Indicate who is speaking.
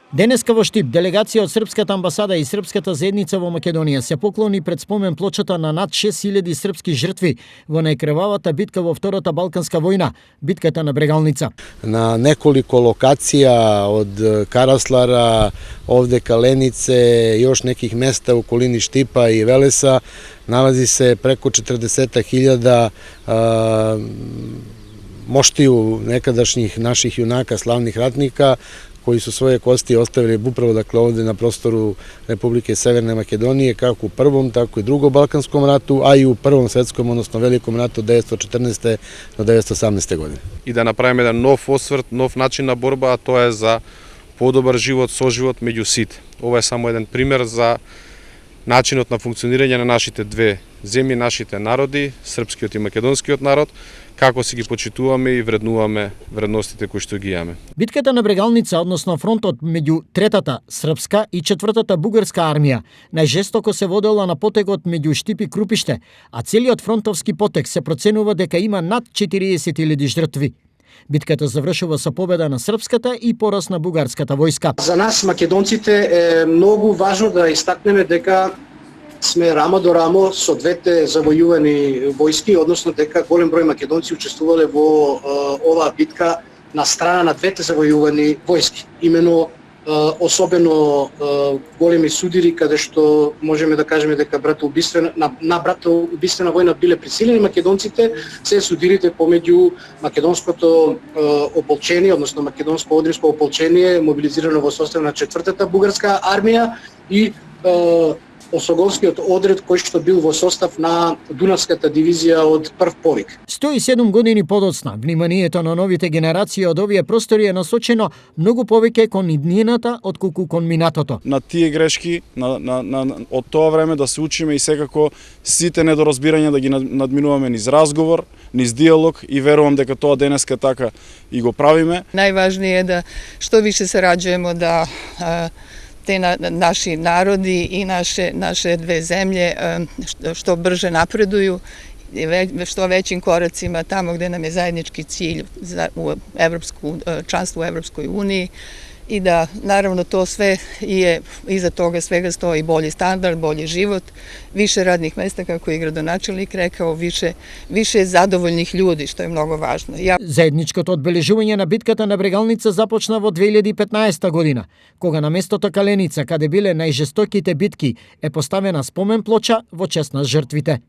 Speaker 1: Денеска во Штип, делегација од Српската амбасада и Српската заедница во Македонија се поклони пред спомен плочата на над 6000 српски жртви во најкрвавата битка во Втората Балканска војна, битката на Брегалница.
Speaker 2: На неколико локација од Караслара, овде Каленице, још неких места у околини Штипа и Велеса, налази се преку 40.000 моштiju некадашњих наших јунака, славних ратника, кои su svoje kosti ostavili upravo ovde na prostoru Republike Severne Makedonije, kako u Prvom, tako i Drugom Balkanskom ratu, a i u Prvom svetskom, odnosno Velikom ratu od 1914. do 1918. godine.
Speaker 3: И да направиме еден нов осврт, нов начин на борба, а тоа е за подобар живот, соживот меѓу сите. Ова е само еден пример за начинот на функционирање на нашите две земји, нашите народи, српскиот и македонскиот народ, како си ги почитуваме и вреднуваме вредностите кои што ги имаме.
Speaker 1: Битката на Брегалница, односно фронтот меѓу третата српска и четвртата бугарска армија, најжестоко се водела на потегот меѓу Штип и Крупиште, а целиот фронтовски потег се проценува дека има над 40.000 жртви. Битката завршува со победа на српската и пораз на бугарската војска.
Speaker 4: За нас македонците е многу важно да истакнеме дека сме рамо до рамо со двете завојувани војски, односно дека голем број македонци учествувале во оваа битка на страна на двете завојувани војски. Имено особено големи судири каде што можеме да кажеме дека на братоубиствена војна биле присилени македонците, се судирите помеѓу македонското ополчение, односно македонско-одринско ополчение мобилизирано во состав на четвртата бугарска армија и Осоголскиот одред кој што бил во состав на Дунавската дивизија од прв повик.
Speaker 1: 107 години подоцна, вниманието на новите генерации од овие простори е насочено многу повеќе кон иднината отколку кон минатото.
Speaker 5: На тие грешки од тоа време да се учиме и секако сите недоразбирања да ги надминуваме низ разговор, низ диалог и верувам дека тоа денеска така и го правиме.
Speaker 6: Најважниот е да што више сараѓujemo да te naši narodi i naše dve zemlje što brže napreduju, što većim koracima tamo gde nam je zajednički cilj u članstvu u Evropskoj uniji i da naravno to sve je, iza toga svega stoji bolji standard, bolji život, više radnih mesta, kako je gradonačelnik rekao, više zadovoljnih ljudi, što je mnogo važno.
Speaker 1: Заедничкото одбележување на битката на Брегалница започна во 2015 година, кога на местото Каленица, каде биле најжестоките битки, е поставена спомен плоча во чест на жртвите.